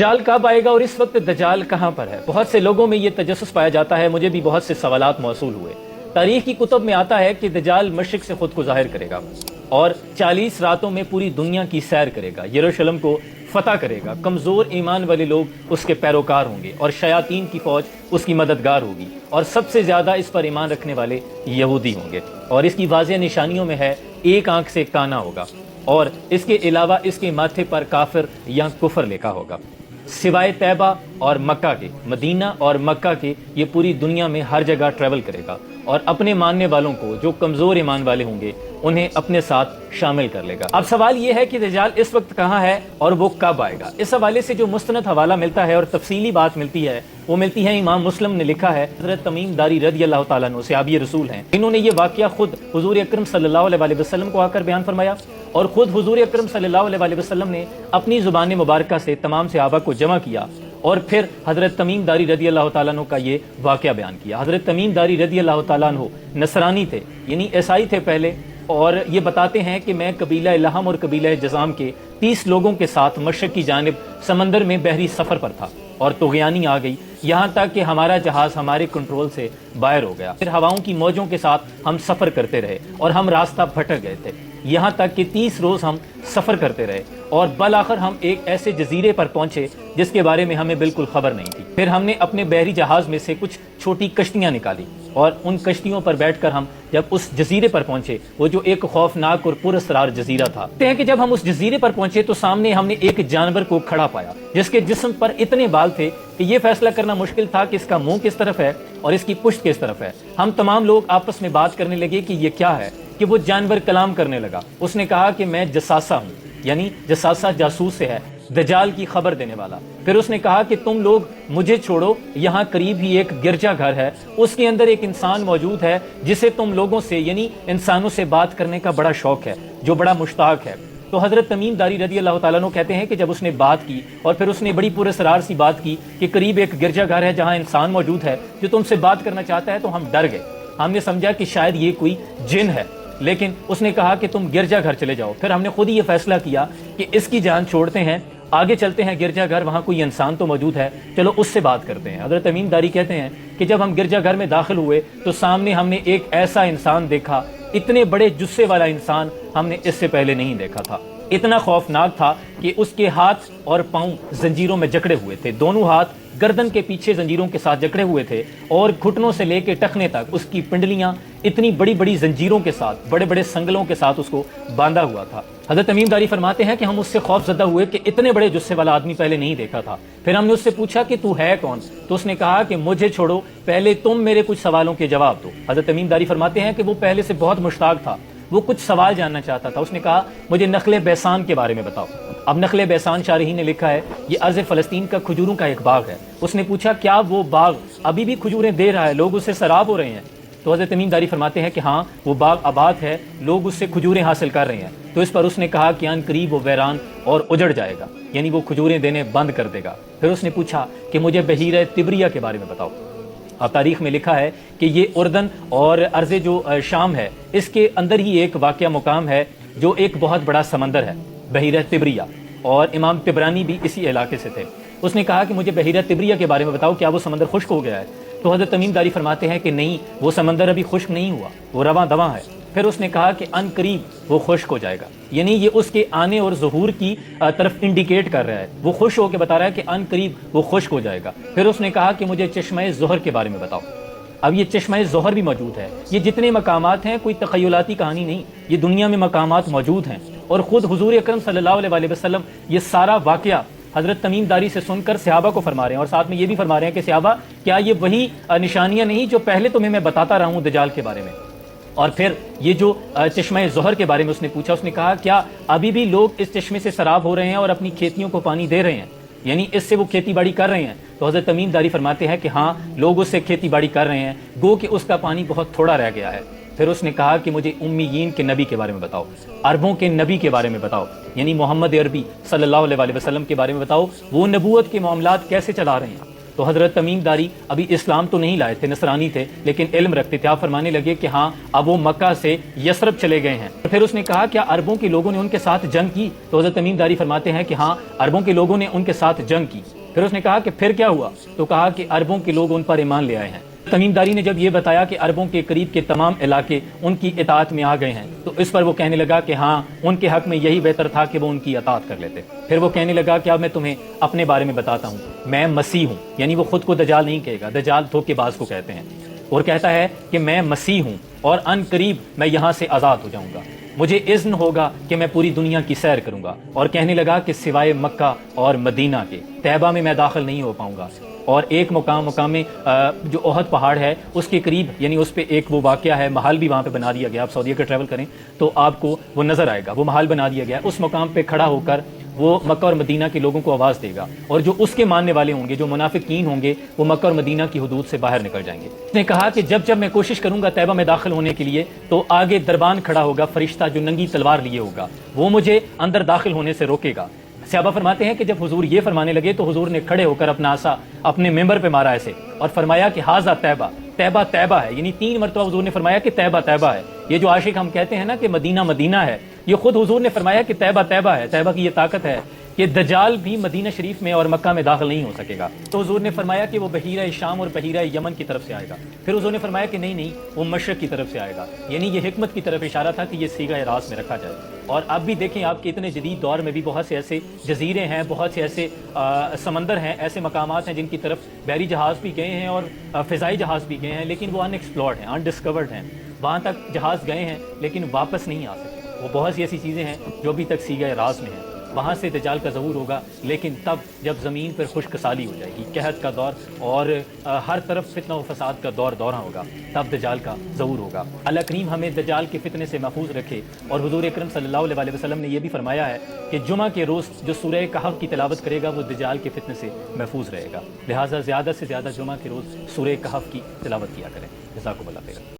دجال کب آئے گا اور اس وقت دجال کہاں پر ہے؟ بہت سے لوگوں میں یہ تجسس پایا جاتا ہے، مجھے بھی بہت سے سوالات موصول ہوئے۔ تاریخ کی کتب میں آتا ہے کہ دجال مشرق سے خود کو ظاہر کرے گا اور 40 راتوں میں پوری دنیا کی سیر کرے گا، یروشلم کو فتح کرے گا، کمزور ایمان والے لوگ اس کے پیروکار ہوں گے اور شیاطین کی فوج اس کی مددگار ہوگی، اور سب سے زیادہ اس پر ایمان رکھنے والے یہودی ہوں گے۔ اور اس کی واضح نشانیوں میں ہے ایک آنکھ سے کانا ہوگا، اور اس کے علاوہ اس کے ماتھے پر کافر یا کفر لکھا ہوگا۔ سوائے طیبہ اور مکہ کے، مدینہ اور مکہ کے، یہ پوری دنیا میں ہر جگہ ٹریول کرے گا اور اپنے ماننے والوں کو جو کمزور ایمان والے ہوں گے انہیں اپنے ساتھ شامل کر لے گا۔ اب سوال یہ ہے کہ دجال اس وقت کہاں ہے اور وہ کب آئے گا؟ اس حوالے سے جو مستند حوالہ ملتا ہے اور تفصیلی بات ملتی ہے وہ ملتی ہے، امام مسلم نے لکھا ہے، حضرت تمیم داری رضی اللہ تعالیٰ عنہ صحابی رسول ہیں، انہوں نے یہ واقعہ خود حضور اکرم صلی اللہ علیہ وسلم کو آ کر بیان فرمایا، اور خود حضور اکرم صلی اللہ علیہ وسلم نے اپنی زبان مبارکہ سے تمام صحابہ کو جمع کیا اور پھر حضرت تمیم داری رضی اللہ تعالیٰ عنہ کا یہ واقعہ بیان کیا۔ حضرت تمیم داری رضی اللہ تعالیٰ عنہ نصرانی تھے، یعنی عیسائی تھے پہلے، اور یہ بتاتے ہیں کہ میں قبیلہ لحم اور قبیلہ جزام کے 30 لوگوں کے ساتھ مشرق کی جانب سمندر میں بحری سفر پر تھا، اور طغیانی آ گئی، یہاں تک کہ ہمارا جہاز ہمارے کنٹرول سے باہر ہو گیا۔ پھر ہواؤں کی موجوں کے ساتھ ہم سفر کرتے رہے اور ہم راستہ بھٹک گئے تھے، یہاں تک کہ 30 روز ہم سفر کرتے رہے، اور بالآخر ہم ایک ایسے جزیرے پر پہنچے جس کے بارے میں ہمیں بالکل خبر نہیں تھی۔ پھر ہم نے اپنے بحری جہاز میں سے کچھ چھوٹی کشتیاں نکالی، اور ان کشتیوں پر بیٹھ کر ہم جب اس جزیرے پر پہنچے، وہ جو ایک خوفناک اور پراسرار جزیرہ تھا، کہتے ہیں کہ جب ہم اس جزیرے پر پہنچے تو سامنے ہم نے ایک جانور کو کھڑا پایا جس کے جسم پر اتنے بال تھے کہ یہ فیصلہ کرنا مشکل تھا کہ اس کا منہ کس طرف ہے اور اس کی پشت کس طرف ہے۔ ہم تمام لوگ آپس میں بات کرنے لگے کہ یہ کیا ہے، کہ وہ جانور کلام کرنے لگا۔ اس نے کہا کہ میں جساسہ ہوں، یعنی جساسہ جاسوس سے ہے، دجال کی خبر دینے والا۔ پھر اس نے کہا کہ تم لوگ مجھے چھوڑو، یہاں قریب ہی ایک گرجا گھر ہے، اس کے اندر ایک انسان موجود ہے جسے تم لوگوں سے، یعنی انسانوں سے بات کرنے کا بڑا شوق ہے، جو بڑا مشتاق ہے۔ تو حضرت تمیم داری رضی اللہ تعالیٰ عنہ کہتے ہیں کہ جب اس نے بات کی اور پھر اس نے بڑی پراسرار سی بات کی کہ قریب ایک گرجا گھر ہے جہاں انسان موجود ہے جو تم سے بات کرنا چاہتا ہے، تو ہم ڈر گئے، ہم نے سمجھا کہ شاید یہ کوئی جن ہے، لیکن اس نے کہا کہ تم گرجا گھر چلے جاؤ۔ پھر ہم نے خود ہی یہ فیصلہ کیا کہ اس کی جان چھوڑتے ہیں، آگے چلتے ہیں گرجا گھر، وہاں کوئی انسان تو موجود ہے، چلو اس سے بات کرتے ہیں۔ حضرت تمیم داری کہتے ہیں کہ جب ہم گرجا گھر میں داخل ہوئے تو سامنے ہم نے ایک ایسا انسان دیکھا، اتنے بڑے جثے والا انسان ہم نے اس سے پہلے نہیں دیکھا تھا، اتنا خوفناک تھا کہ اس کے ہاتھ اور پاؤں زنجیروں میں جکڑے ہوئے تھے، دونوں ہاتھ گردن کے پیچھے زنجیروں کے ساتھ جکڑے ہوئے تھے، اور گھٹنوں سے لے کے ٹخنے تک اس کی پنڈلیاں اتنی بڑی بڑی زنجیروں کے ساتھ، بڑے بڑے سنگلوں کے ساتھ اس کو باندھا ہوا تھا۔ حضرت تمیم داری فرماتے ہیں کہ ہم اس سے خوف زدہ ہوئے کہ اتنے بڑے جثے والا آدمی پہلے نہیں دیکھا تھا۔ پھر ہم نے اس سے پوچھا کہ تو ہے کون؟ تو اس نے کہا کہ مجھے چھوڑو، پہلے تم میرے کچھ سوالوں کے جواب دو۔ حضرت تمیم داری فرماتے ہیں کہ وہ پہلے سے بہت مشتاق تھا، وہ کچھ سوال جاننا چاہتا تھا۔ اس نے کہا مجھے نخل بیسان کے بارے میں بتاؤ۔ اب نخل بیسان شارحین نے لکھا ہے یہ ارض فلسطین کا کھجوروں کا ایک باغ ہے۔ اس نے پوچھا کیا وہ باغ ابھی بھی کھجوریں دے رہا ہے، لوگ اس سے سراب ہو رہے ہیں؟ تو حضرت تمیم داری فرماتے ہیں کہ ہاں وہ باغ آباد ہے، لوگ اس سے کھجوریں حاصل کر رہے ہیں۔ تو اس پر اس نے کہا کہ ان قریب وہ ویران اور اجڑ جائے گا، یعنی وہ کھجوریں دینے بند کر دے گا۔ پھر اس نے پوچھا کہ مجھے بحیرہ تبریہ کے بارے میں بتاؤ۔ اب تاریخ میں لکھا ہے کہ یہ اردن اور ارض جو شام ہے اس کے اندر ہی ایک واقعہ مقام ہے جو ایک بہت بڑا سمندر ہے، بحیرہ تبریہ، اور امام طبرانی بھی اسی علاقے سے تھے۔ اس نے کہا کہ مجھے بحیرہ تبریہ کے بارے میں بتاؤ، کیا وہ سمندر خشک ہو گیا ہے؟ تو حضرت تمیم داری فرماتے ہیں کہ نہیں، وہ سمندر ابھی خشک نہیں ہوا، وہ رواں دواں ہے۔ پھر اس نے کہا کہ ان قریب وہ خشک ہو جائے گا، یعنی یہ اس کے آنے اور ظہور کی طرف انڈیکیٹ کر رہا ہے، وہ خوش ہو کے بتا رہا ہے کہ ان قریب وہ خشک ہو جائے گا۔ پھر اس نے کہا کہ مجھے چشمہ زہر کے بارے میں بتاؤ۔ اب یہ چشمہ زہر بھی موجود ہے، یہ جتنے مقامات ہیں کوئی تخیلاتی کہانی نہیں، یہ دنیا میں مقامات موجود ہیں، اور خود حضور اکرم صلی اللہ علیہ وسلم یہ سارا واقعہ حضرت تمیم داری سے سن کر صحابہ کو فرما رہے ہیں، اور ساتھ میں یہ بھی فرما رہے ہیں کہ صحابہ کیا یہ وہی نشانیاں نہیں جو پہلے تمہیں میں بتاتا رہا ہوں دجال کے بارے میں؟ اور پھر یہ جو چشمہ زہر کے بارے میں اس نے پوچھا، اس نے کہا کیا ابھی بھی لوگ اس چشمے سے سراب ہو رہے ہیں اور اپنی کھیتیوں کو پانی دے رہے ہیں، یعنی اس سے وہ کھیتی باڑی کر رہے ہیں؟ تو حضرت تمیم داری فرماتے ہیں کہ ہاں لوگ اس سے کھیتی باڑی کر رہے ہیں، گو کہ اس کا پانی بہت تھوڑا رہ گیا ہے۔ پھر اس نے کہا کہ مجھے امیین کے نبی کے بارے میں بتاؤ، عربوں کے نبی کے بارے میں بتاؤ، یعنی محمد عربی صلی اللہ علیہ وسلم کے بارے میں بتاؤ، وہ نبوت کے معاملات کیسے چلا رہے ہیں؟ تو تو حضرت تمیم داری ابھی اسلام تو نہیں لائے تھے، نصرانی تھے، لیکن علم رکھتے تھے۔ آپ فرمانے لگے کہ ہاں اب وہ مکہ سے یثرب چلے گئے ہیں۔ پھر اس نے کہا کیا عربوں کے لوگوں نے ان کے ساتھ جنگ کی؟ تو حضرت تمیم داری فرماتے ہیں کہ ہاں عربوں کے لوگوں نے ان کے ساتھ جنگ کی۔ پھر اس نے کہا کہ پھر کیا ہوا؟ تو کہا کہ عربوں کے لوگ ان پر ایمان لے آئے ہیں۔ تمیم داری نے جب یہ بتایا کہ عربوں کے قریب کے تمام علاقے ان کی اطاعت میں آ گئے ہیں، تو اس پر وہ کہنے لگا کہ ہاں ان کے حق میں یہی بہتر تھا کہ وہ ان کی اطاعت کر لیتے۔ پھر وہ کہنے لگا کہ اب میں تمہیں اپنے بارے میں بتاتا ہوں، میں مسیح ہوں، یعنی وہ خود کو دجال نہیں کہے گا، دجال دھوکے باز کو کہتے ہیں، اور کہتا ہے کہ میں مسیح ہوں اور ان قریب میں یہاں سے آزاد ہو جاؤں گا، مجھے اذن ہوگا کہ میں پوری دنیا کی سیر کروں گا، اور کہنے لگا کہ سوائے مکہ اور مدینہ کے طیبہ میں داخل نہیں ہو پاؤں گا، اور ایک مقام جو احد پہاڑ ہے اس کے قریب، یعنی اس پہ ایک وہ واقعہ ہے، محل بھی وہاں پہ بنا دیا گیا، آپ سعودیہ کا ٹریول کریں تو آپ کو وہ نظر آئے گا، وہ محل بنا دیا گیا، اس مقام پہ کھڑا ہو کر وہ مکہ اور مدینہ کے لوگوں کو آواز دے گا، اور جو اس کے ماننے والے ہوں گے، جو منافقین ہوں گے، وہ مکہ اور مدینہ کی حدود سے باہر نکل جائیں گے۔ اس نے کہا کہ جب میں کوشش کروں گا طیبہ میں داخل ہونے کے لیے، تو آگے دربان کھڑا ہوگا فرشتہ جو ننگی تلوار لیے ہوگا، وہ مجھے اندر داخل ہونے سے روکے گا۔ صحابہ فرماتے ہیں کہ جب حضور یہ فرمانے لگے تو حضور نے کھڑے ہو کر اپنا عصا اپنے ممبر پہ مارا ایسے، اور فرمایا کہ ہاذا طیبہ، طیبہ طیبہ ہے، یعنی 3 مرتبہ حضور نے فرمایا کہ طیبہ طیبہ ہے۔ یہ جو عاشق ہم کہتے ہیں نا کہ مدینہ مدینہ ہے، یہ خود حضور نے فرمایا کہ طیبہ طیبہ ہے۔ طیبہ کی یہ طاقت ہے کہ دجال بھی مدینہ شریف میں اور مکہ میں داخل نہیں ہو سکے گا۔ تو حضور نے فرمایا کہ وہ بحیرہ شام اور بحیرہ یمن کی طرف سے آئے گا۔ پھر حضور نے فرمایا کہ نہیں وہ مشرق کی طرف سے آئے گا، یعنی یہ حکمت کی طرف اشارہ تھا کہ یہ صیغہ راز میں رکھا جائے۔ اور اب بھی دیکھیں آپ کے اتنے جدید دور میں بھی بہت سے ایسے جزیرے ہیں، بہت سے ایسے سمندر ہیں، ایسے مقامات ہیں جن کی طرف بحری جہاز بھی گئے ہیں اور فضائی جہاز بھی گئے ہیں، لیکن وہ ان ایکسپلورڈ ہیں، ان ڈسکورڈ ہیں، وہاں تک جہاز گئے ہیں لیکن واپس نہیں آ سکے۔ وہ بہت سی ایسی چیزیں ہیں جو ابھی تک صیغہ راز میں ہیں۔ وہاں سے دجال کا ظہور ہوگا، لیکن تب جب زمین پر خشک سالی ہو جائے گی، قحط کا دور اور ہر طرف فتنہ و فساد کا دورہ ہوگا، تب دجال کا ظہور ہوگا۔ اللہ کریم ہمیں دجال کے فتنے سے محفوظ رکھے۔ اور حضور اکرم صلی اللہ علیہ وسلم نے یہ بھی فرمایا ہے کہ جمعہ کے روز جو سورہ کہف کی تلاوت کرے گا وہ دجال کے فتنے سے محفوظ رہے گا، لہٰذا زیادہ سے زیادہ جمعہ کے روز سورہ کہف کی تلاوت کیا کریں۔ جزاکم اللہ خیر۔